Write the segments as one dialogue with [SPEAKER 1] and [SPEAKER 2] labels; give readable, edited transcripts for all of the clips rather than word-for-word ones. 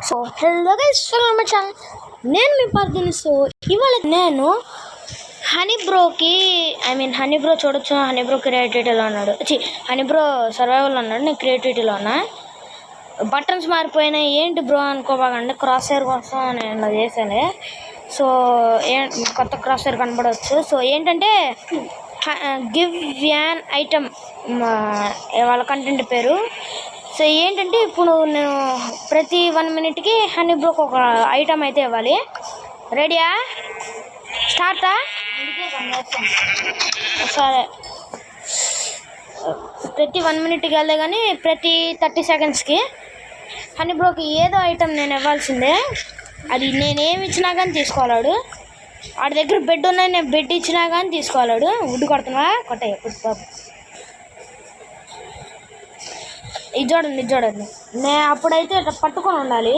[SPEAKER 1] So hello guys, welcome channel. నేను మీ పర్దిని. So ఇవాళ నేను హనీ బ్రో చూడొచ్చు. హనీ బ్రో క్రియేటివిటీలో ఉన్నాడు, హనీ బ్రో సర్వైవల్లో ఉన్నాడు. నేను క్రియేటివిటీలో ఉన్నా. బటన్స్ మారిపోయినాయి ఏంటి బ్రో అనుకోబాగండి. క్రాస్ హెయిర్ కోసం నేను అది చేశాను. సో కొత్త క్రాస్ హెయిర్ కనబడవచ్చు. సో ఏంటంటే గివ్ యాన్ ఐటమ్ వాళ్ళ కంటెంట్ పేరు. సో ఏంటంటే ఇప్పుడు నేను ప్రతి 1 minute హనీ బ్రోకి ఒక ఐటమ్ అయితే ఇవ్వాలి. రెడీయా? స్టార్టా? సరే, ప్రతి 1 minute వెళ్తే కానీ ప్రతి 30 seconds హనీ బ్రోకి ఏదో ఐటమ్ నేను ఇవ్వాల్సిందే. అది నేనేమి ఇచ్చినా కానీ తీసుకోవాలాడు. వాడి దగ్గర బెడ్ ఉన్నాయి, నేను బెడ్ ఇచ్చినా కానీ తీసుకోవాలాడు. ఉడ్డు కొడుతున్నా కొట్టాయి బాబు. ఇది చూడండి నేను అప్పుడైతే ఇట్లా పట్టుకొని ఉండాలి.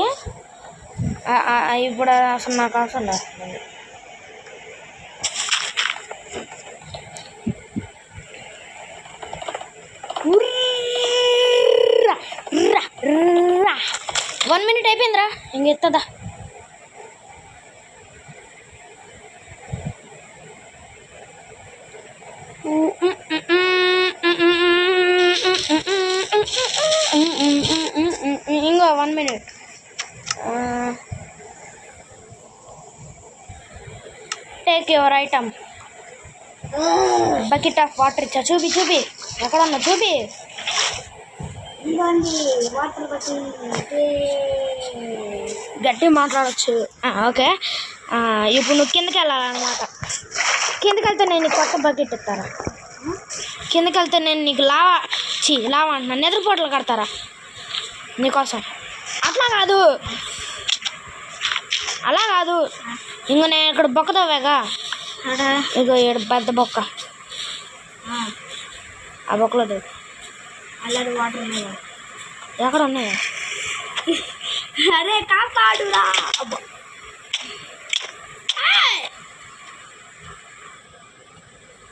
[SPEAKER 1] ఇప్పుడు అసలు నాకు అవసరం లేదు. వన్ మినిట్ అయిపోయిందిరా, ఇంకెత్తదా. ఇంకో 1 minute. Take your item. Bucket of water ఇచ్చా. చూపి ఎక్కడన్నా చూపి. గట్టి మాట్లాడచ్చు. ఓకే, ఇప్పుడు నువ్వు కిందకి వెళ్ళాలన్నమాట. కిందకి వెళ్తే నేను నీకు కొత్త బకెట్ ఇస్తారా? కిందకి వెళ్తే నేను నీకు లావా అంటున్నాను, నిద్రపోట్లు కడతారా నీకోసం? అలా కాదు. ఇంకో నేను ఇక్కడ బొక్క తవ్వాగా, ఇగో ఇక్కడ పెద్ద బొక్క. ఆ బొక్కలో దిగు. అలాంటి వాటర్ ఉన్నాయా? ఎక్కడ ఉన్నాయా? అరే కాపాడురా.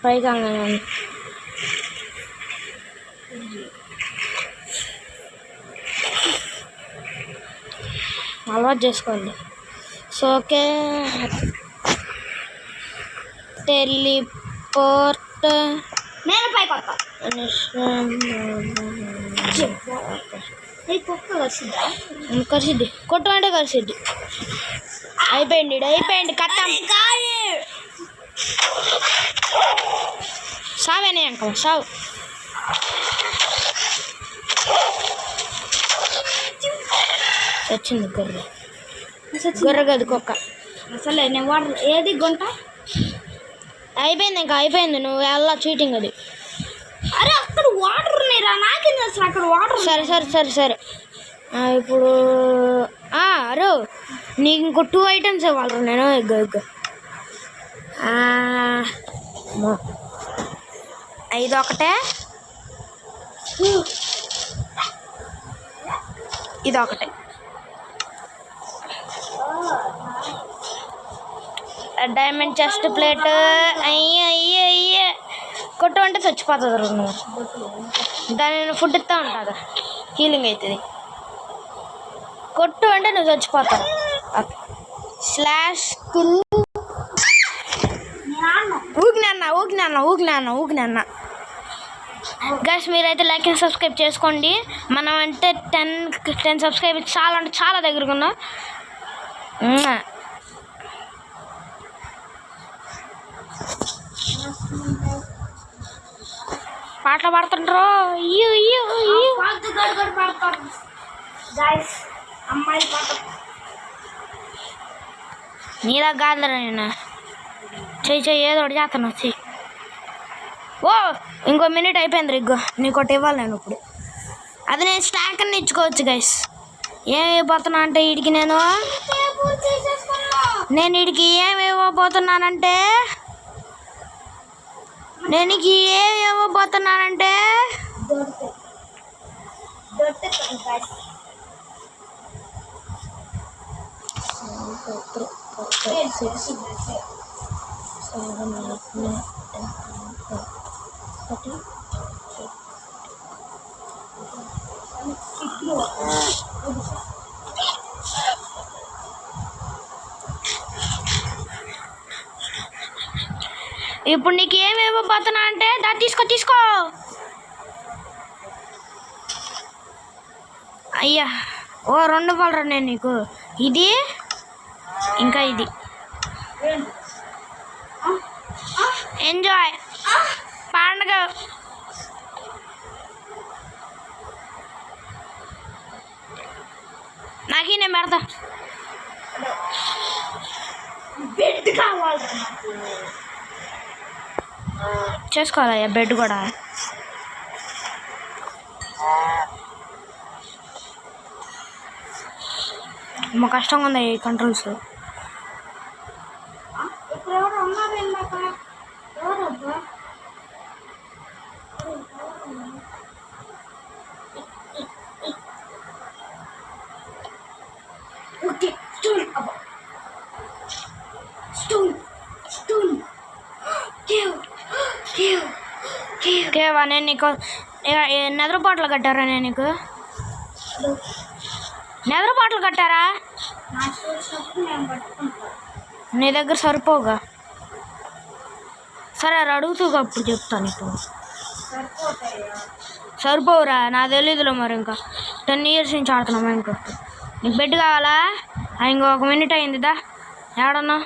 [SPEAKER 1] పైగా అలవాటు చేసుకోండి. So okay, teleport. నేను పైకి వస్తా. కరిసిద్ది, కొట్టమంటే కరిసిద్ది. అయిపోయింది కట్టం. సావేనే అంక సావు. వచ్చింది గొర్రె కాదు కుక్క. అసలే నేను వాటర్ ఏది గుంట అయిపోయింది. నువ్వు ఎలా చీటింగ్ అది. అరే అక్కడ వాటర్ ఉన్నాయిరా, నాకేంది అసలు అక్కడ వాటర్. సరే ఇప్పుడు అరే నీకు ఇంకో 2 items ఇవ్వాలి. నేను ఎగ్గు ఇదొకటే, ఇదొకటే. Diamond chest plate. అయ్యే కొట్టు అంటే చచ్చిపోతుంది. నువ్వు దాన్ని ఫుడ్ ఇస్తా ఉంటుంది, హీలింగ్ అవుతుంది. కొట్టు అంటే నువ్వు చచ్చిపోతావు. Slash skill. ఊగినాన్న గైస్, మీరైతే లైక్ అండ్ సబ్స్క్రైబ్ చేసుకోండి. మనం అంటే 10 సబ్స్క్రైబ్ చాలా అంటే చాలా దగ్గరకు ఉన్నాం. పాటలు పాడుతుండ్రు. అమ్మాయి పాట నీలా కాదురా. నేను చెయ్యి ఏదో ఒకటి చేస్తాను. వచ్చి ఇంకో మినిట్ అయిపోయింది. ఇగ్గో నీకోటి ఇవ్వాలి నేను ఇప్పుడు. అది నేను స్టాక్ అని ఇచ్చుకోవచ్చు గైస్. ఏమి ఇవ్వబోతున్నా అంటే వీడికి నేను వీడికి ఏమి ఇవ్వబోతున్నానంటే ఇప్పుడు నీకు ఏమి ఇవ్వబోతున్నా అంటే దా తీసుకో అయ్యా ఓ 2 ఇవ్వాలరా నేను నీకు ఇది ఇంకా ఇది ఎంజాయ్ పండుగ నాకి నేను పెడతా బెడ్ కావాలి చేసుకోవాలయ్యా బెడ్ కూడా మా కష్టంగా ఉంది ఈ కంట్రోల్స్ కేవా నేను నీకు నెదరు బాటలు కట్టారా నేను నీకు నెదరు బాటలు కట్టారా నీ దగ్గర సరిపోగా సరే అడుగుతుగా అప్పుడు చెప్తాను ఇప్పుడు సరిపోవురా నా తెలీదులో మరి ఇంకా 10 years నుంచి ఆడుతున్నామా ఇంకా నీకు బెడ్ కావాలా ఇంకో 1 minute అయిందిదా ఏడన్నా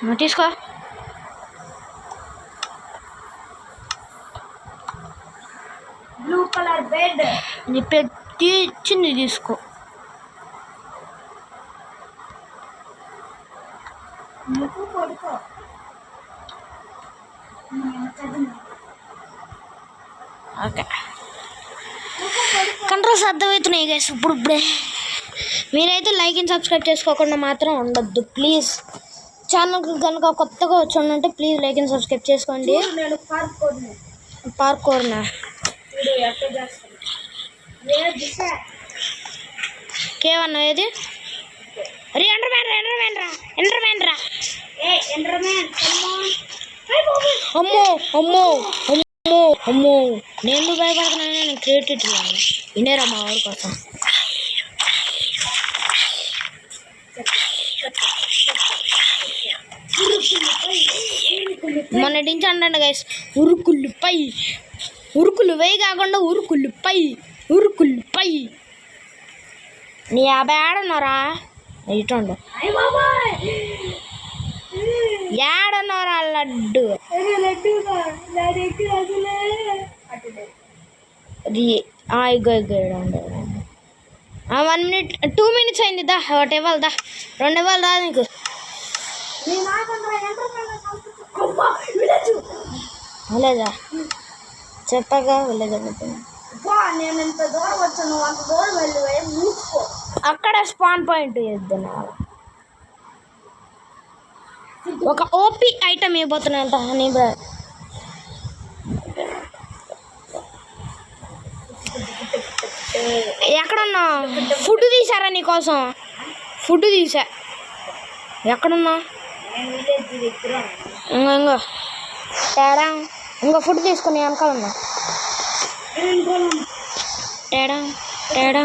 [SPEAKER 1] నువ్వు తీసుకో బ్లూ కలర్ బెడ్ నీ పెట్టి చిన్నది తీసుకో ఓకే కంట్రోల్స్ అర్థమవుతున్నాయి గైస్ ఇప్పుడే మీరైతే లైక్ అండ్ సబ్స్క్రైబ్ చేసుకోకుండా మాత్రం ఉండొద్దు ప్లీజ్ ఛానల్కి కనుక కొత్తగా వచ్చి ఉంటే ప్లీజ్ లైక్ అండ్ సబ్స్క్రైబ్ చేసుకోండి పార్కోర్నా కేవన్నా ఏది అరే ఎండర్మ్యాన్ రా అమ్మో అమ్మో అమ్మో అమ్మో నేను భయపడుతున్నాను నేను క్రియేటివిటీ వినేరా మా వాడి కోసం మొన్నటించి అంటండి గైస్ ఉరుకులు వేయి కాకుండా ఉరుకులు పై నీ 50 ఆడన్నారా ఇటండు ఏడన్నారా లడ్డు ఇగో 1 minute 2 minutes అయింది దా ఒకటి ఇవ్వాలి దా 2 ఇవ్వాలి దా నీకు విలేజా చెప్పగా విలేజ్ అక్కడ స్పాన్ పాయింట్ చేద్దాం ఒక ఓపీ ఐటమ్ ఇవ్వబోతున్నాయంట హనీ బ్రా ఎక్కడున్నా ఫుడ్ తీసారా నీకోసం ఫుడ్ తీసా ఎక్కడున్నా ఇంకో తేడా ఇంకో ఫుడ్ తీసుకుని వెనకాల ఉన్నా తేడా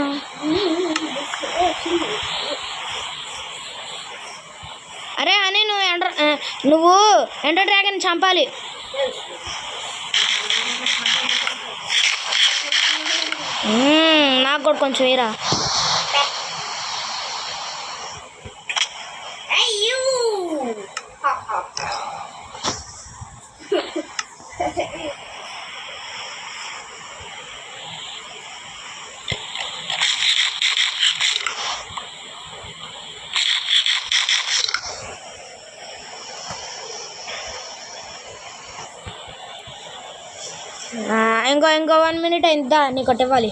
[SPEAKER 1] అరే అని నువ్వు ఎండర్ డ్రాగన్ చంపాలి నాకు కూడా కొంచెం వేరా ఇంకో 1 minute అయిందా నీకు ఒకటి ఇవ్వాలి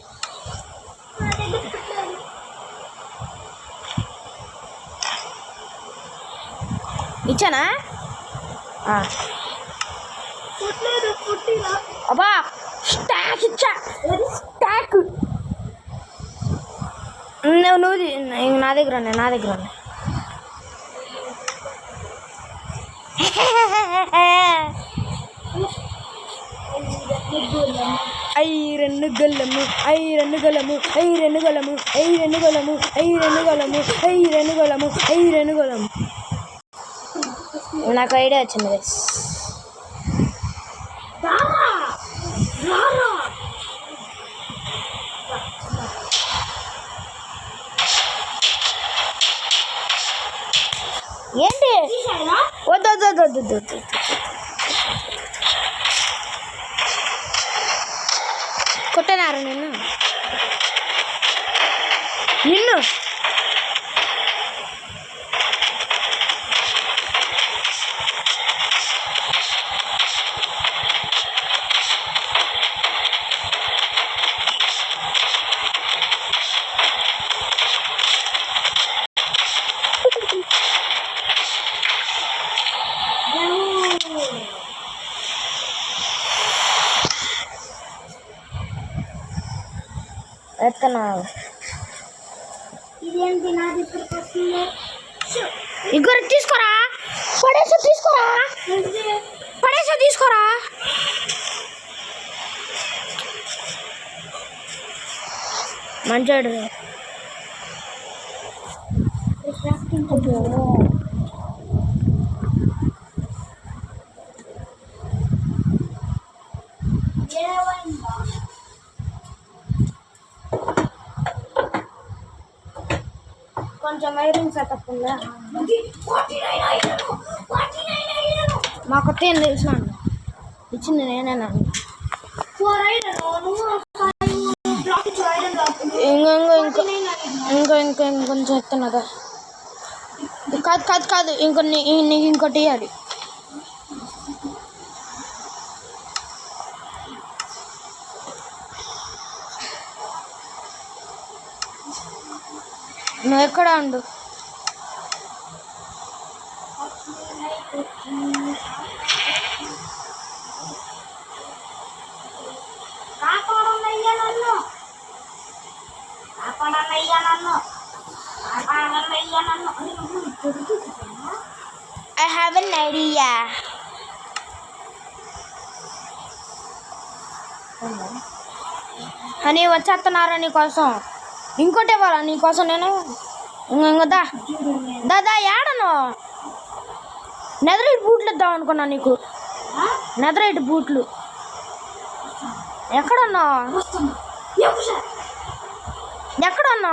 [SPEAKER 1] ఇచ్చానా అబ్బా స్టాక్ ఇచ్చా స్టాక్ నువ్వు నా దగ్గర ఉన్నాయి ఐరన్ను గొల్లము నాకు ఐడియా వచ్చింది గైస్. ఏంటి వద్దు వద్దు వద్దు వద్దు వద్దు కొట్టనారు నిన్ను నిన్ను ఎత్తనా
[SPEAKER 2] ఇదేంటి నాది ఇక్కడికి వస్తుంది?
[SPEAKER 1] ఇంకొక తీసుకోరా పడేసా తీసుకోరా పడేసా తీసుకోరా మంచాడు కొంచెం వైరింగ్ సెటప్ ఉందా మా కొత్త ఏం తెలిసిన ఇచ్చింది నేనేనా ఇంకొంచెం ఎత్తున్నదా కాదు కాదు కాదు నీకు ఇంకోటి ఇవ్వాలి నువ్వు ఎక్కడ ఉండు I have an idea. అని వచ్చేస్తున్నారా నీకోసం ఇంకోటి ఇవ్వాలా నీకోసం నేను ఇందా దాదా ఏడను నెదరైట్ బూట్లు ఇద్దాం అనుకున్నా నీకు నెదరైట్ బూట్లు ఎక్కడున్నా ఎక్కడున్నా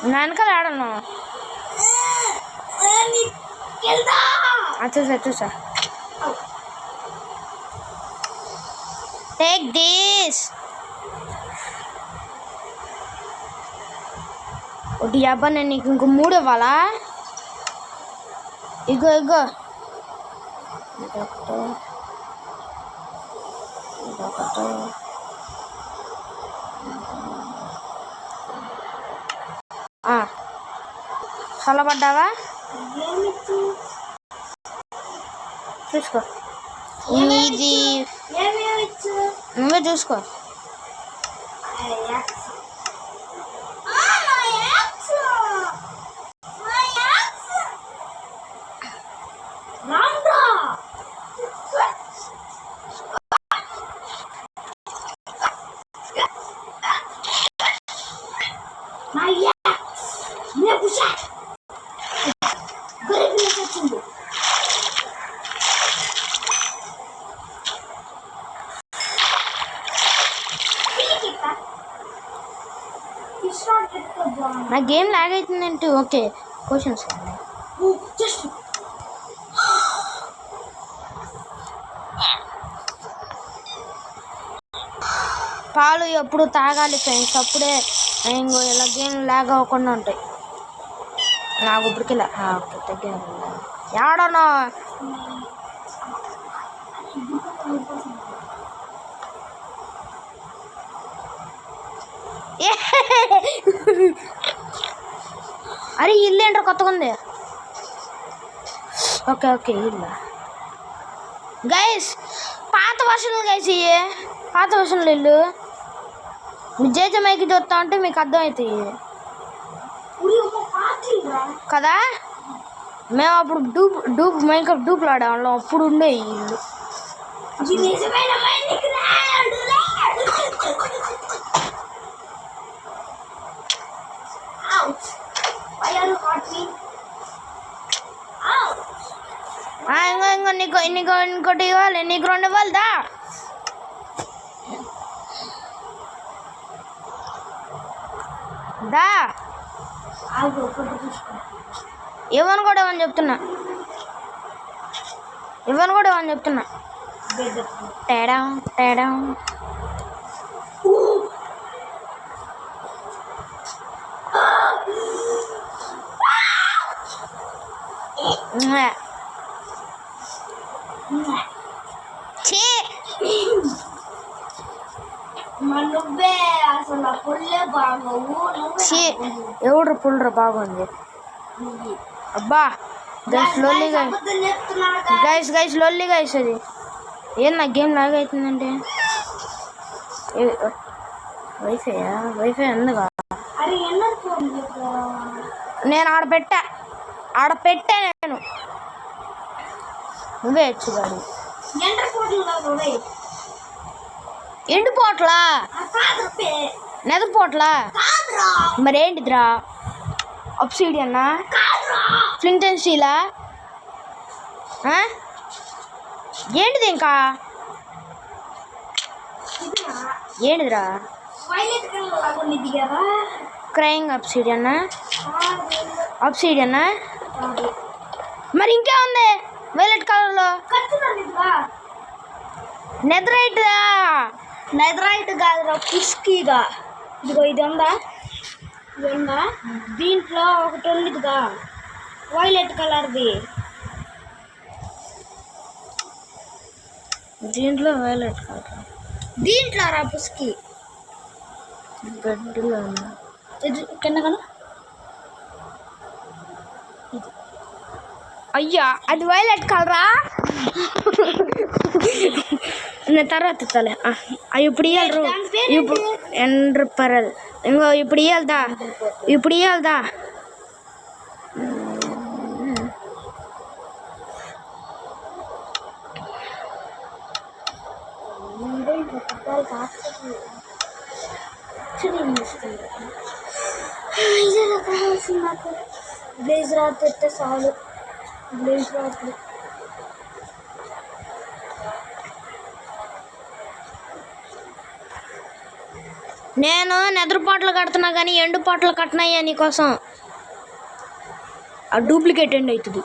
[SPEAKER 1] నా వెనకాల ఏడన్నా చూసా చూసా టేక్ దిస్ ఒకటి అబ్బా నేను నీకు ఇంకో 3 ఇవ్వాలా ఇగో ఇగో చల్లబడ్డావా చూసుకో ఇది నువ్వే చూసుకో నా గేమ్ లాగ్ అవుతుందంటే ఓకే క్వశ్చన్స్ పాలు ఎప్పుడు తాగాలి ఫ్రెండ్స్ అప్పుడే ఇంకో ఇలా గేమ్ లాగ్ అవ్వకుండా ఉంటాయి నాకు ఇప్పటికి ఓకే తగ్గాను ఏడన్నా అరే ఇల్లు ఏంటో కొత్తగా ఉంది ఓకే ఓకే ఇల్లు గైస్ పాత వర్షన్లు గైస్ ఇవి పాత వర్షన్లు ఇల్లు మీ జేజే మైకి చూస్తా ఉంటే మీకు అర్థమవుతాయి కదా మేము అప్పుడు డూప్ మైకప్ డూప్లు ఆడేవాళ్ళం అప్పుడు ఉండే ఈ ఇల్లు ఇవ్వాలి, నీకు 2 ఇవ్వాలి. దా దా ఇవ్వను కూడా ఇవ్వని చెప్తున్నా, ఇవ్వను కూడా ఇవ్వని చెప్తున్నా. తేడా తేడా చీ
[SPEAKER 2] నువ్వే అసలు పుల్లే బాగోవు.
[SPEAKER 1] చీ ఎవడు పుల్లరు బాగుంది. అబ్బా గైస్ లొల్లి గైస్ గైస్ లొల్లి గైస్. అది ఏం నా గేమ్ లాగా అవుతుందంటే వైఫైయా? వైఫై ఎందుగా? నేను ఆడ పెట్టా నేను. నువ్వే వచ్చు గారు. ఎండిపోట్లా నెదపోట్లా మరేంటిదిరా? అప్సిడియన్నా? ఫ్లింట్ అండ్ స్టీలా? ఏంటిది ఇంకా? ఏంటిదిరా? క్రయింగ్ అప్సిడియన్నా? అప్సిడియన్నా? మరి ఇంకే ఉంది వైలెట్ కలర్లో. నెదరైట్దా?
[SPEAKER 2] నెదరైట్ కాదురా, పుస్కీగా. ఇదిగో ఇది ఉందా, దీంట్లో ఒకటి ఉండిదిగా వైలెట్ కలర్ది.
[SPEAKER 1] దీంట్లో వైలెట్ కలర్,
[SPEAKER 2] దీంట్లో రా పుస్కి
[SPEAKER 1] గడ్డిలో
[SPEAKER 2] ఇది కింద కదా.
[SPEAKER 1] అయ్యా అది వైలెట్ కలరా? నేను తర్వాత ఇస్తాలే. ఇప్పుడు ఇవ్వరు, ఇప్పుడు ఎండ్ర పరల్. ఇంకో ఇప్పుడు ఇవ్వాలదా, ఇప్పుడు ఇవ్వాలదా?
[SPEAKER 2] నాకు బ్లేజ్ రాత్రి పెట్టే చాలు. బ్లేజ్ రాత్రి
[SPEAKER 1] నేను నెదరుపాట్లు కడుతున్నా కానీ ఎండుపాట్లు కట్టినయ్యా నీకోసం. ఆ డూప్లికేట్ ఎండ్ అవుతుంది.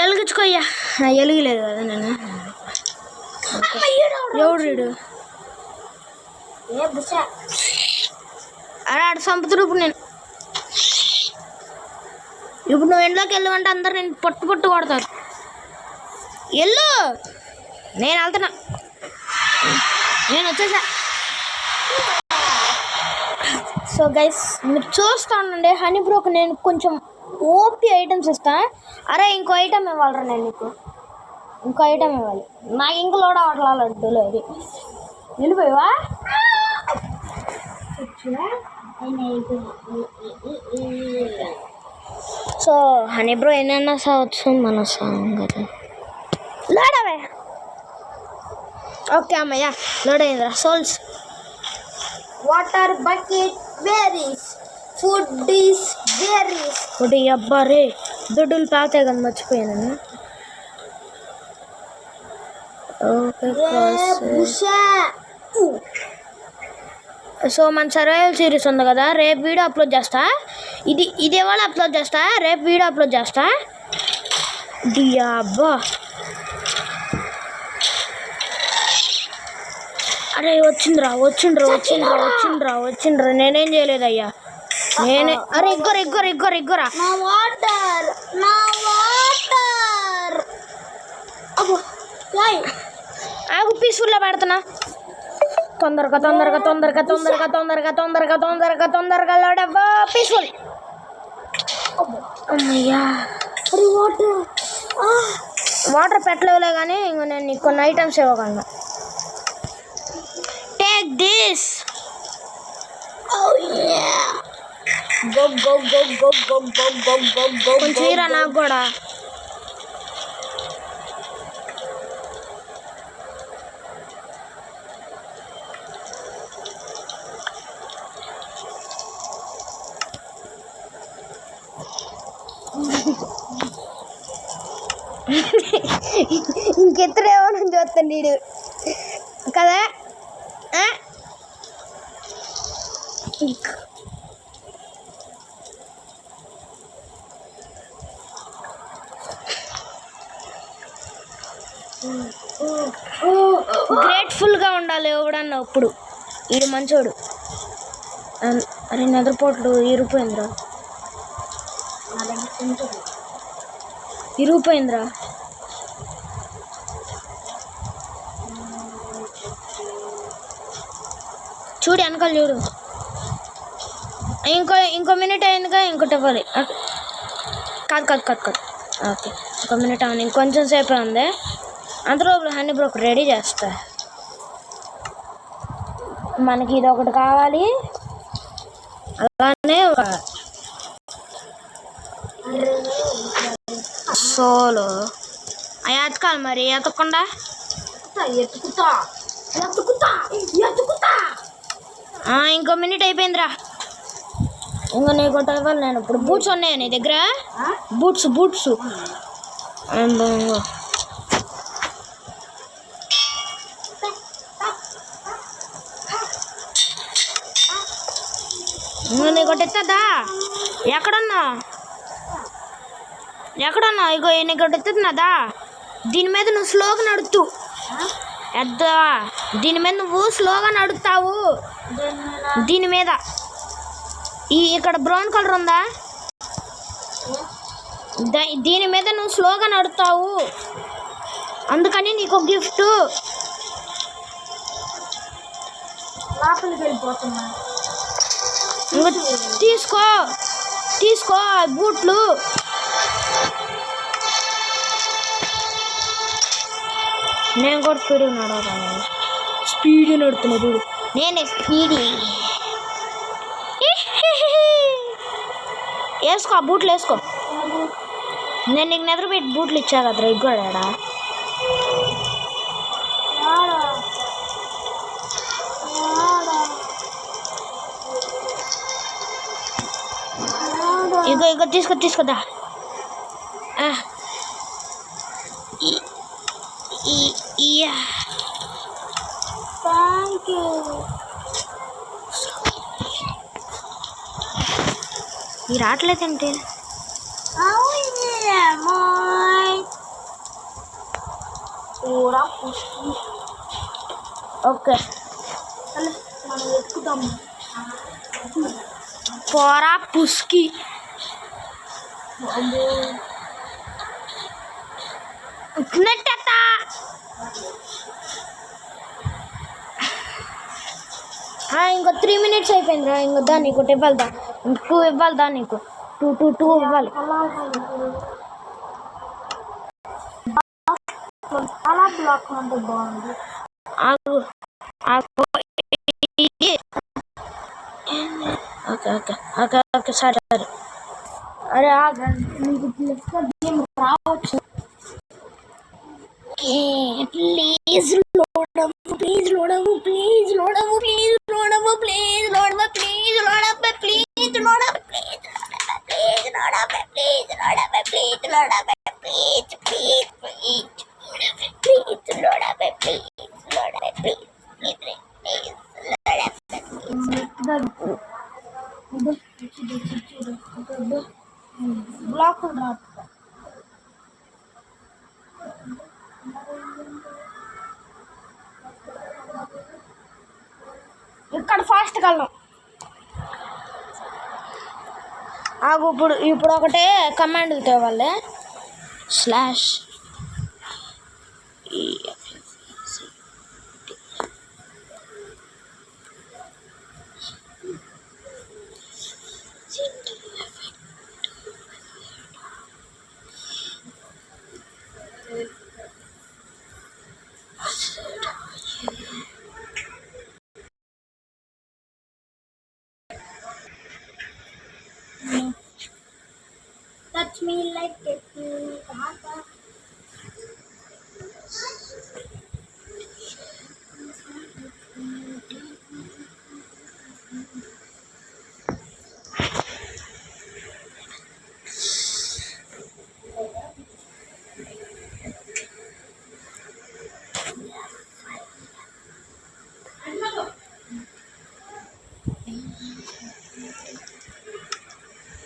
[SPEAKER 1] ఎలిగించుకోయ్యా. ఎలిగలేదు కదా నేను. ఎవడు రీడు? అరే ఆడు చంపుతుడు. ఇప్పుడు నువ్వు ఎండ్లోకి వెళ్ళమంటే అందరు నేను పొట్టు కొడతారు. ఎల్లు, నేను వెళ్తున్నా, నేను వచ్చేసా. సో గైస్ మీరు చూస్తూ ఉండండి. హనీ బ్రోకి నేను కొంచెం ఓపీ ఐటమ్స్ ఇస్తాను. అరే ఇంకో ఐటమ్ ఇవ్వాలరా నేను నీకు, ఇంకో ఐటమ్ ఇవ్వాలి. నాకు ఇంక లోడ్ అవ్వట్లా లడ్డూలు. అది వెళ్ళిపోయావా? సో హనీ బ్రో ఏమైనా సావచ్చు మన సాంగ్ కదా. లోడ్ అవే. ఓకే అమ్మయ్య లోడ్ అయిందిరా. Souls
[SPEAKER 2] water bucket varies, food is varies.
[SPEAKER 1] ఒకటి అబ్బా రే దొడ్డులు పాతాయి కదా, మర్చిపోయాను. సో మన సర్వైవల్ సిరీస్ ఉంది కదా, రేపు వీడియో అప్లోడ్ చేస్తా. ఇది ఇవాళ అప్లోడ్ చేస్తా, రేపు వీడియో అప్లోడ్ చేస్తా. అబ్బా అరే వచ్చిండ్రా. నేనేం చేయలేదయ్యా, నేనే. అరే ఇగ్గరా.
[SPEAKER 2] నా వాటర్
[SPEAKER 1] ఆగు పీస్ఫుల్గా పెడుతున్నా. తొందరగా లోడవ్వా పీస్ఫుల్. అమ్మయ్యా వాటర్ పెట్టలేవులే కానీ ఇంకో నేను నీకు కొన్ని ఐటమ్స్ ఇవ్వగలను. Take this. కొంచెం ఇరా నాకు కూడా. ఇంకెత్తడేమో చూస్తాను నీడు కదా. గ్రేట్ఫుల్గా ఉండాలి ఎవడన్నా ఇప్పుడు. వీడు మంచోడు. అరే నిద్రపోట్లు ఇరిగిపోయిందిరా, ఇరిగిపోయిందిరా. చూడు వెనకాల చూడు. ఇంకో మినిట్ అయిందిగా, ఇంకోటి ఇవ్వాలి. కాదు. ఓకే, ఇంకో మినిట్ అవును, ఇంకొంచెం సేపే ఉంది. అంతలోపు హనీ బ్రోక్ రెడీ చేస్తా. మనకి ఇది ఒకటి కావాలి, అలానే సోలో అవి ఎతకాలి. మరి ఎతకకుండా
[SPEAKER 2] ఎత్తుకుతా.
[SPEAKER 1] ఇంకో మినిట్ అయిపోయిందిరా. ఇంకా నీకు ఒకటి ఇవ్వాలి నేను ఇప్పుడు. బూట్స్ ఉన్నాయా నీ దగ్గర? బూట్స్ ఇంకా నీకు ఒకటి ఎత్తదా? ఎక్కడున్నావు? ఇగో నీకు ఒకటి ఎత్తుతున్నదా? దీని మీద నువ్వు స్లోగా నడుతూ ఎద్దా. దీని మీద నువ్వు స్లోగా నడుస్తావు. దీని మీద ఇక్కడ బ్రౌన్ కలర్ ఉందా? దీని మీద నువ్వు స్లోగా నడుస్తావు, అందుకని నీకు ఒక గిఫ్ట్. తీసుకో బూట్లు. నేను కూడా స్పీడ్ నడుతున్నా చూడు. నేనే స్పీడీ. వేసుకో ఆ బూట్లు వేసుకో. నేను నీకు నిద్రపెట్టి బూట్లు ఇచ్చా కదరా, ఇగ్గొడా. ఇగో తీసుకోదా.
[SPEAKER 2] Thank you.
[SPEAKER 1] మీరు రావట్లేదంటే ఓకే
[SPEAKER 2] మనం ఎక్కుతాము.
[SPEAKER 1] పోరా పుస్కి. ఇంకో 3 minutes అయిపోయిందిరా. ఇంకో దా నీకు ఇవ్వాలిదా, 2 ఇవ్వాలిదా నీకు. 2 ఇవ్వాలి.
[SPEAKER 2] అలా బ్లాక్ అంటే బాగుంది.
[SPEAKER 1] ఓకే సరే. అరే నీకు గేమ్ రావచ్చు. ప్లీజ్
[SPEAKER 2] బ్లాక్
[SPEAKER 1] ఇక్కడ ఫాస్ట్ వెళ్ళం. ఇప్పుడు ఒకటే కమాండ్లు తేవాలి. Slash
[SPEAKER 2] touch me like it.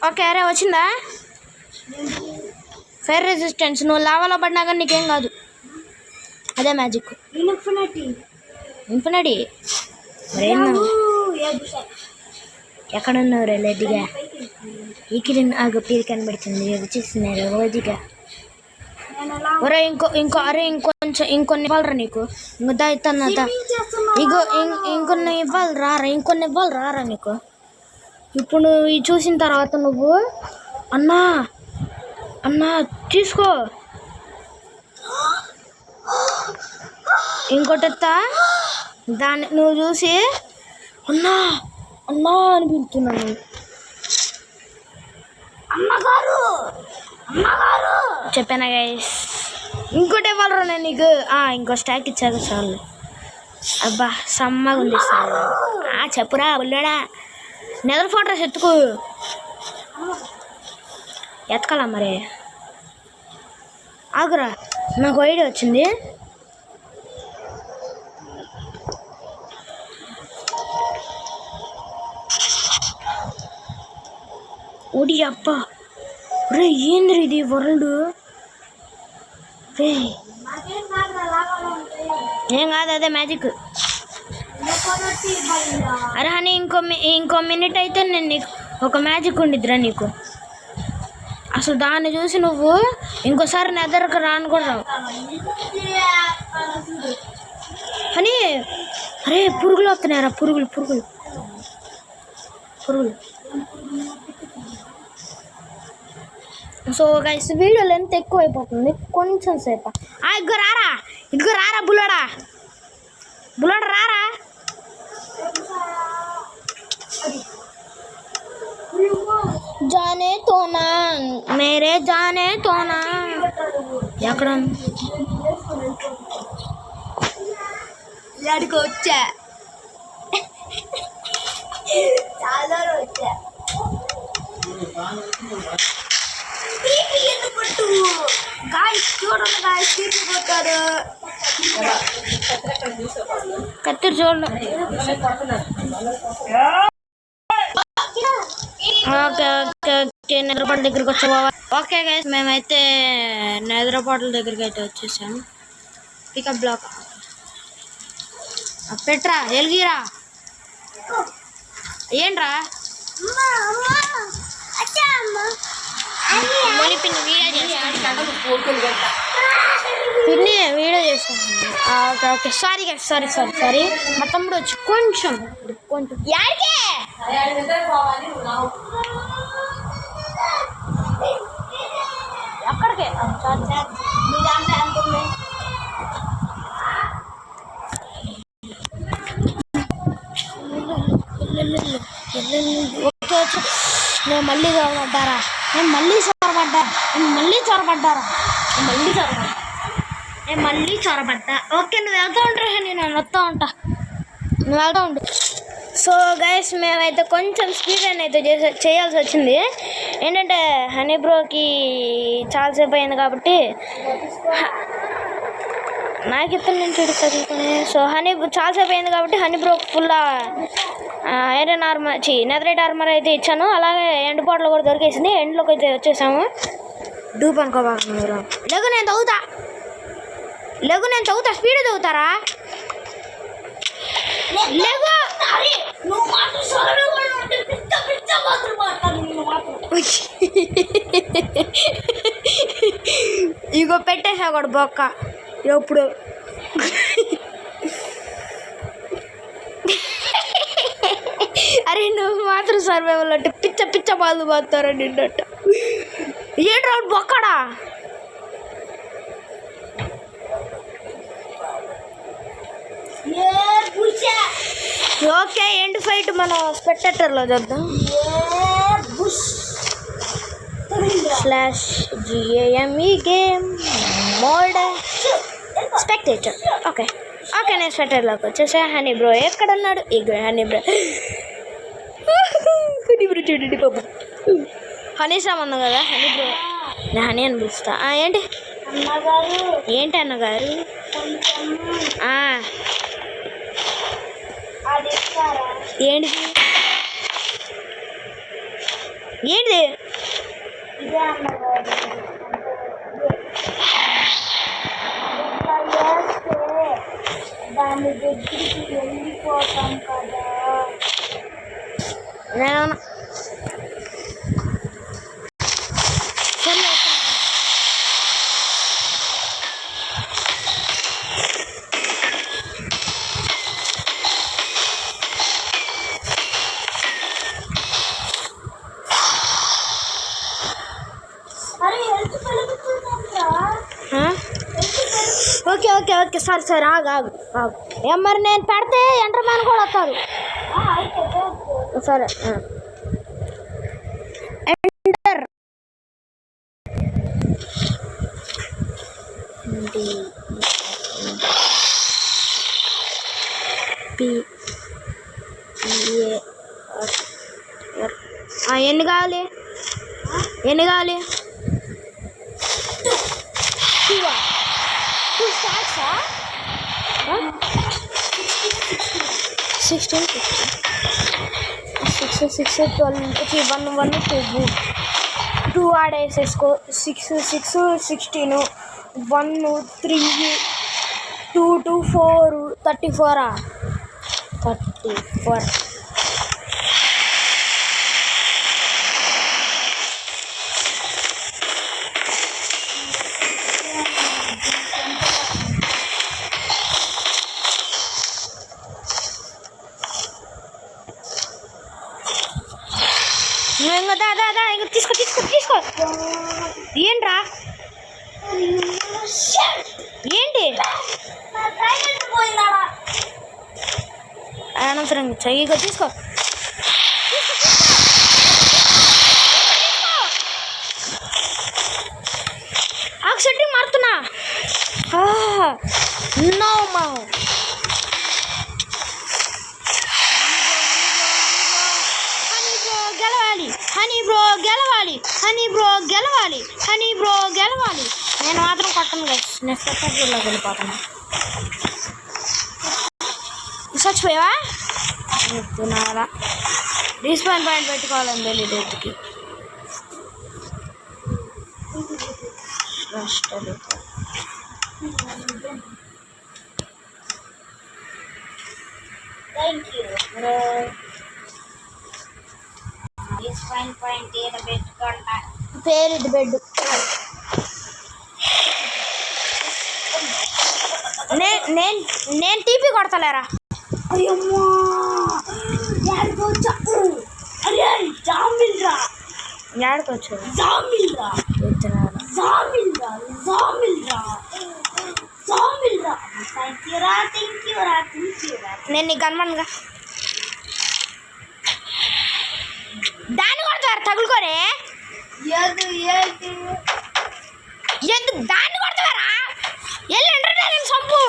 [SPEAKER 1] Okay అరే వచ్చిందా ఫైర్ రెసిస్టెన్స్. నువ్వు లావాలో పడినా కానీ నీకేం కాదు. అదే మ్యాజిక్. ఇన్ఫినిటీ మరేందా ఎక్కడ ఉన్నావు రే రెడ్డిగా? ఇక్కడ నాకు పేరు కనబడుతుంది వచ్చేస్తున్నారు రోజుగా. ఒరే ఇంకొన్ని ఇవ్వాలరా నీకు. ఇంకో దా ఇస్తాను దా. ఇగో ఇంకొన్ని ఇవ్వాలి రారా నీకు. ఇప్పుడు నువ్వు ఇవి చూసిన తర్వాత నువ్వు అన్నా తీసుకో. ఇంకోటి ఎత్తా దాన్ని నువ్వు చూసి అన్నా అని పిలుతున్నాను. చెప్పానా గైస్? ఇంకోటి ఇవ్వాలరా నేను నీకు. ఇంకో స్టాక్ ఇచ్చాక చాలు. అబ్బా సమ్మగా ఉంది సార్. చెప్పురా బుల్లాడా. నెదర్ ఫోటోస్ ఎతకాలా మరి? ఆగురా నాకు ఐడియా వచ్చింది. ఓడి అబ్బా రే ఏంద్రీ ఇది వరల్డ్ రే. ఏం కాదు అదే మ్యాజిక్. అరే హనీ ఇంకో మినిట్ అయితే నేను నీకు ఒక మ్యాజిక్ ఉండిద్దిరా నీకు. అసలు దాన్ని చూసి నువ్వు ఇంకోసారి నెదరకు రాను కూడా రావు. అని అరే పురుగులు వస్తున్నాయరా పురుగులు. సో గైస్ వీడియో లెంత్ ఎక్కువ అయిపోతుంది కొంచెం సేపు. ఇదిగో రారా బుల్లడా రారా. జానే తోనా మేరే జానే తోనా. ఎక్కడ ఎక్కడికి వచ్చా
[SPEAKER 2] చాలా వచ్చా
[SPEAKER 1] కత్తిరి చూడండి. ఓకే నిద్రపాటల దగ్గరికి వచ్చా. ఓకే గైస్ మేమైతే నిద్రపాటల దగ్గరికి అయితే వచ్చేసాము. పికప్ బ్లాక్ పెట్రా ఎలిగిరా. ఏంట్రా పిన్ని వీడియో చేస్తాను. Okay sorry guys sorry. మా తమ్ముడు వచ్చి కొంచెం యాడికే అక్కడికే ఓకే వచ్చి నేను మళ్ళీ చొరబడ్డారా. ఓకే నువ్వు వెళ్తా ఉంటారా? నేను వస్తూ ఉంటా, నువ్వు వెళ్తా ఉండు. సో గైస్ మేమైతే కొంచెం స్పీడ్ రన్ అయితే చేయాల్సి వచ్చింది. ఏంటంటే హనీ బ్రోకి చాలాసేపు అయింది కాబట్టి నాకు ఇతను నుంచి చదువుకుని. సో చాలాసేపు అయింది కాబట్టి హనీ బ్రోకి full iron armour netherite armour అయితే ఇచ్చాను. అలాగే ఎండ్ బాటిల్ కూడా దొరికేసింది. ఎండ్లోకి అయితే వచ్చేసాము. డూప్ అనుకోబాక మీరు. లెగు నేను చదువుతా స్పీడ్ చదువుతారా? లెగు ఇగో పెట్టేసా కూడా బొక్క ఎప్పుడు. అరే నువ్వు మాత్రం సర్వైవల్ అంటే పిచ్చ బాధలు పోతారా నిన్నట్ట. ఏంటి రావు బొక్కడా? ఓకే ఎండ్ ఫైట్ మనం స్పెక్టేటర్లో చూద్దాం. /GAME game mode spectator. Okay నేను స్పెక్టేటర్లోకి వచ్చేసా. హనీ బ్రో ఎక్కడ ఉన్నాడు? ఇగో హనీ బ్రో చూడండి బాబు. హనీ సంబంధం కదా హనీ బ్రో. నేను హనీ అని పిలుస్తా. ఏంటి అన్నగారు? ఏంటిది? ఏంటి
[SPEAKER 2] ఇదే అన్నారు చేస్తే దాని దగ్గరికి వెళ్ళిపోతాం కదా.
[SPEAKER 1] నేను
[SPEAKER 2] అరే హెల్త్ పెరుగుతుందంటరా.
[SPEAKER 1] ఓకే ఓకే ఓకే సరే ఆగు ఆగు ఆగు. ఏం మరి నేను పెడితే ఎంటర్మ్యాన్ కూడా వస్తారు.
[SPEAKER 2] అయితే
[SPEAKER 1] సరే ఎంటర్ ఎన్ని కావాలి ఎన్ని కావాలి 2 స్టార్ట్సా 16 6 6 12 1 1 2 ఆడేసేసుకో 6 6 16 1 3 2 2 4 34 34 ఇంకా దా ఇంకా తీసుకో ఏంట్రా ఏంటి
[SPEAKER 2] పోయిందాడా
[SPEAKER 1] అనవసరం ఇక తీసుకో సెట్టింగ్ మారుతున్నా నో మా హనీ బ్రో గెలవాలి నేను మాత్రం కొట్టను గైస్ నెక్స్ట్ ఎపిసోడ్లోకి వెళ్ళిపోతాను చచ్చిపోయావా తినాలా రీస్పాన్ పాయింట్ పెట్టుకోవాలని వెళ్ళి డేట్కి
[SPEAKER 2] థ్యాంక్ యూ బ్రో. పాయింట్ ఏదో పెట్టుకుంటా
[SPEAKER 1] పేరు బెడ్ నేను టీపీ కొడతలేరా
[SPEAKER 2] అయ్యమ్మా యాడికొచ్చా అరే జామిల్రా
[SPEAKER 1] ఏడకొచ్చారు
[SPEAKER 2] జామిల్రా జామిల్రా జామిల్రా జామిల్రా థ్యాంక్ యూ రా
[SPEAKER 1] నేను నీకు కనమనుగా దాన్ని కొడతారు తగులుకోరే
[SPEAKER 2] ఏది
[SPEAKER 1] ఎందుకు దాన్ని కొడతారా వెళ్ళి ఎంటర్టైన్ చంపు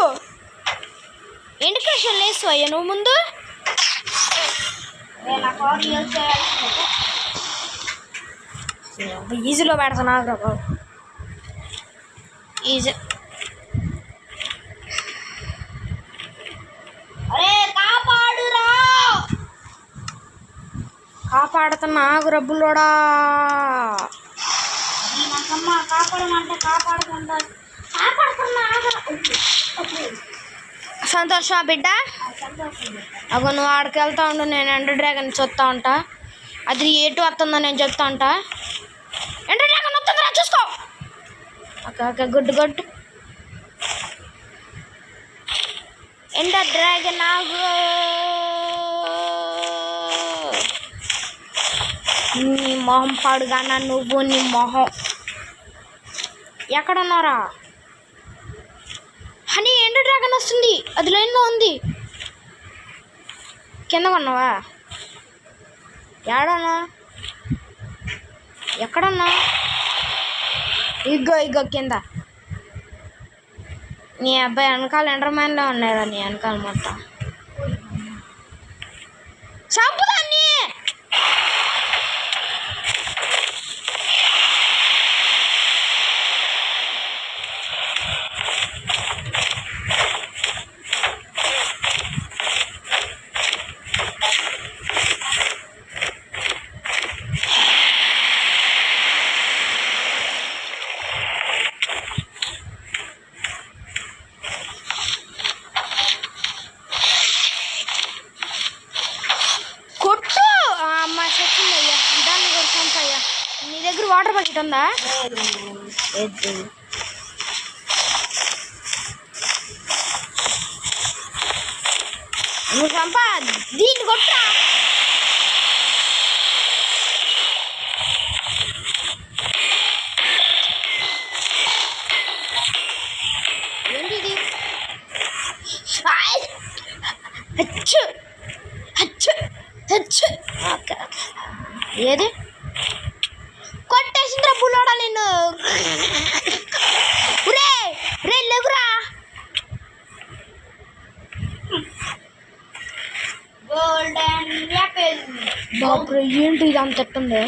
[SPEAKER 1] ఇండికేషన్ లేసు అయ్యా నువ్వు ముందు
[SPEAKER 2] నా కార్ యూజ్ చేయాల్సిందే.
[SPEAKER 1] ఈజీలో పెడతాను బాబు ఈజీ
[SPEAKER 2] అరే కాపాడురా
[SPEAKER 1] కాపాడుతున్నా రబ్బులోడా
[SPEAKER 2] నాకమ్మ కాపాడమంటే కాపాడుకుంటా
[SPEAKER 1] సంతోషం బిడ్డ అగో నువ్వు ఆడికి వెళ్తా ఉండు నేను ఎండర్ డ్రాగన్ చూస్తా ఉంటా అది ఎటు వస్తుందో నేను చెప్తా ఉంటా ఎండర్ డ్రాగన్ వస్తుందిరా చూసుకో ఓకే గుడ్ ఎండర్ డ్రాగన్ ఆగు నీ మొహం పాడుగానా నువ్వు నీ మొహం ఎక్కడున్నారా హనీ ఎండర్ డ్రాగన్ వస్తుంది అది లైన్లో ఉంది కింద కొన్నావా ఏడన్నా ఎక్కడన్నా ఇగ్గో కింద నీ అబ్బాయి వెనకాల ఎండర్మ్యాన్లో ఉన్నారా నీ వెనకాల మొత్తం చంపుదాన్ని పాయింట్ ఉందా? లేదు. నువ్వు చంప దీన్ని కొట్టా. ఏంటిది? హచ్చు హచ్చు హచ్చు. ఏది కొట్టేసిందిరా బుల్లోడా నిన్ను. రే రే లేవురా.
[SPEAKER 2] Golden Apple.
[SPEAKER 1] బాబు ఏంటి ఇది అంత ఎట్టుంది?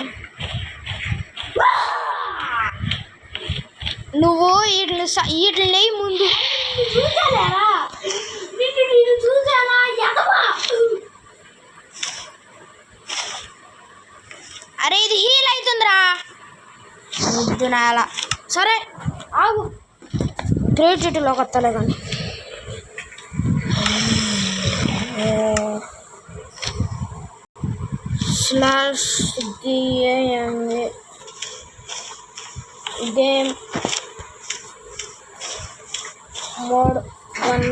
[SPEAKER 1] నువ్వు వీటిని ముందు
[SPEAKER 2] చూసాలేరా? నేను చూసానా? ఎదవా.
[SPEAKER 1] అరే ఇది హీల్ అవుతుందిరా. వద్దు నాలా. సరే ఆగు, క్రియేటివిటీలోకి వస్తలే కానీ. Slash game mode 1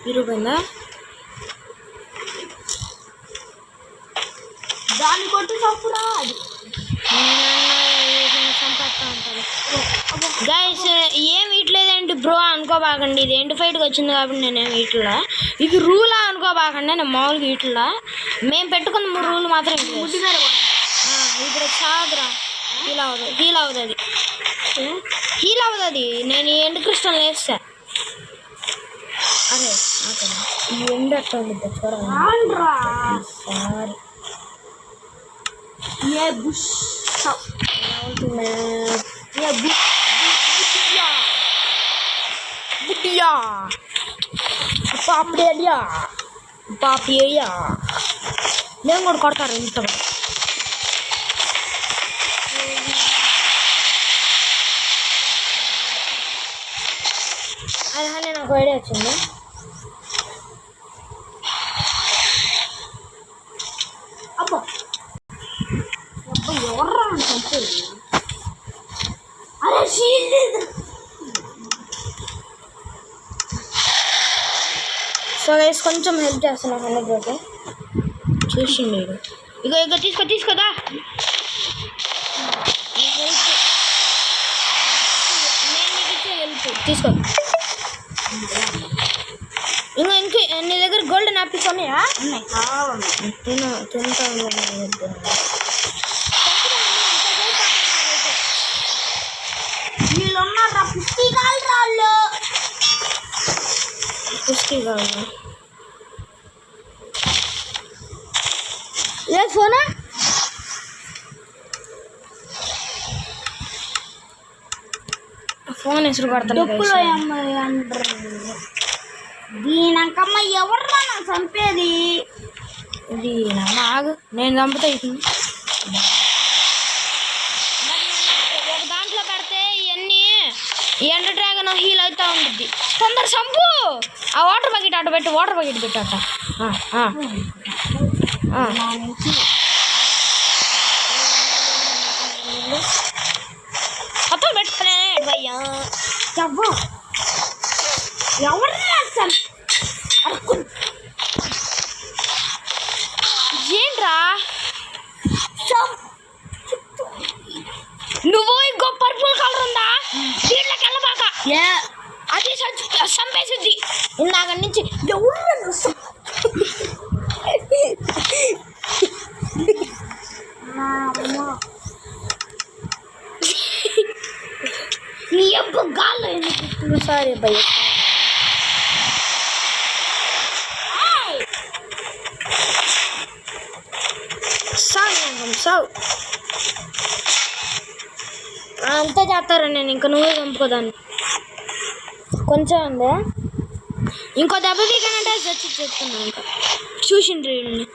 [SPEAKER 1] ఇరుగందా.
[SPEAKER 2] దాన్ని కొట్టి చంపురా.
[SPEAKER 1] చంపేస్తా ఉంటాను గైస్. ఏం ఇట్లేదేంటి బ్రో అనుకోబాకండి. ఇది ఎండ్ ఫైట్కి వచ్చింది కాబట్టి నేనేం ఇట్లా ఇది రూలా అనుకోబాకండి. నేను మామూలుగా ఇట్లా మేము పెట్టుకున్న రూల్ మాత్రం ఇప్పుడు చాదురా. హీల్ అవుతుంది అది. నేను ఈ ఎండ్ క్రిస్టల్ వేస్తా. అరే ఈ ఎండ్ అట్లా ఉండిద్దా చూడండి. సారీ
[SPEAKER 2] ये बुश
[SPEAKER 1] ये बुटिया పాపియా నేను కూడా కొడతారు ఇంత. అదే నాకు ఐడియా వచ్చింది.
[SPEAKER 2] అబ్బా ఎవర్రా చంపేది? అరే షీల్డ్.
[SPEAKER 1] సో గైస్ కొంచెం హెల్ప్ చేస్తున్నా హండ్రెడ్ చూసిండు. ఇక తీసుకోదా నేను నీకు ఇచ్చే హెల్ప్ తీసుకో. ఇంకా నీ దగ్గర గోల్డెన్ యాపిల్స్ ఉన్నాయా? తింటా
[SPEAKER 2] వీళ్ళు ఉన్నారా? పుష్టికాలు రాళ్ళు.
[SPEAKER 1] ఏ ఫోనా ఫోన్ ఎసురు కొడతాను.
[SPEAKER 2] దీనకమ్మ ఎవర్రా నాకు చంపేది?
[SPEAKER 1] ఇది ఆగు, నేను చంపుతా. ఒక దాంట్లో పెడితే ఇవన్నీ ఎండ డ్రాగన్ హీల్ అవుతూ ఉంటుంది. తొందర చంపు. ఆ వాటర్ బకెట్ అటు పెట్టి పెట్టట. మొత్తం పెట్టుకునే భయ్యా.
[SPEAKER 2] ఎవర్రా
[SPEAKER 1] ఏంట్రా నువ్వు ఇంకో పర్పుల్ కలర్ ఉందా దీంట్లోకి వెళ్ళబాక. అది చంపేసిద్ది. ఇందాక నుంచి
[SPEAKER 2] నీ అబ్బ గాల్లో ఎందుకు?
[SPEAKER 1] సారీ భయ్య. సావు అంతా చేస్తారా? నేను ఇంకా నువ్వే చంపుకోదాన్ని. కొంచెం ఉందా ఇంకో దెబ్బ దిగానంటే చచ్చి చెప్తున్నా. ఇంకా చూసిండ్రు వీళ్ళని.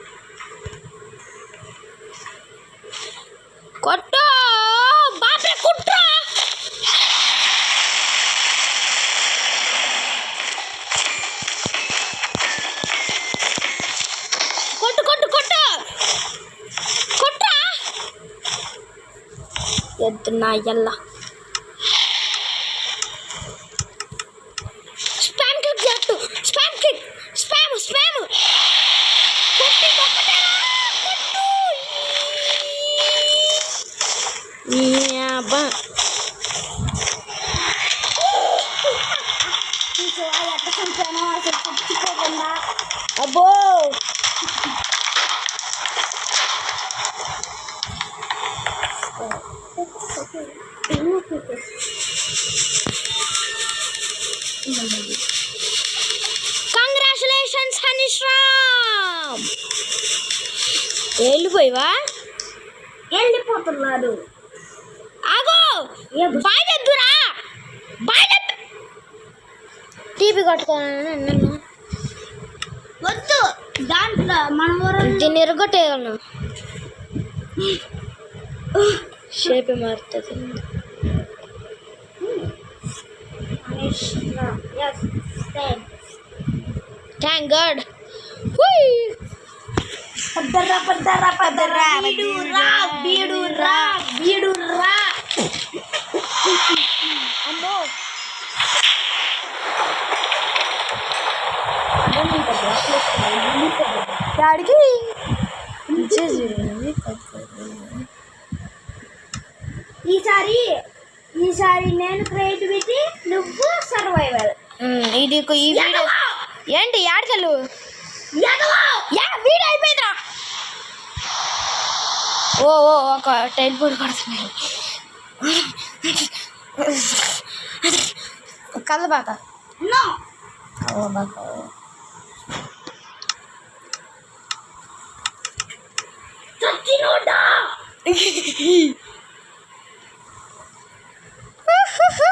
[SPEAKER 1] కొట్టు బాబే కుట్రా. కొట్టు కొట్టు కొట్టు కొట్రా. నా ఎల్లా స్పామ్ క్లిక్ చేస్తూ స్పామ్ క్లిక్ స్పామ్ స్పామ్
[SPEAKER 2] చూసావా ఎట్ట చంపానో అసలు చచ్చిపోకుండా.
[SPEAKER 1] అబ్బో కంగ్రాచులేషన్స్ హనీష్ రామ్. వెళ్ళిపోయివా?
[SPEAKER 2] వెళ్ళిపోతున్నాడు.
[SPEAKER 1] ఆగో బాయ్ చెద్దురా బాయ్ చెద్దు. టీపీ కట్టుకోవాలని నన్ను
[SPEAKER 2] వద్దు దాంట్లో మన ఊరు
[SPEAKER 1] దీన్ని ఎరగొట్టేయగలను. షేప్ మారుతుంది. Thank God.
[SPEAKER 2] పద్దరా పద్దరా పద్దరా బీడురా బీడురా బీడురా.
[SPEAKER 1] అమ్మో డాడీకి
[SPEAKER 2] ఈసారి నేను క్రియేటివిటీ, నువ్వు సర్వైవల్.
[SPEAKER 1] ఇది ఈ వీడియో ఏంటి యాడకలు యా వీడియో అయిపోయిందిరా. ఓ ఓ ఒక టైల్ బోర్డు పడుతున్నాయి. కళ్ళ బాక
[SPEAKER 2] నో చచ్చినోడా.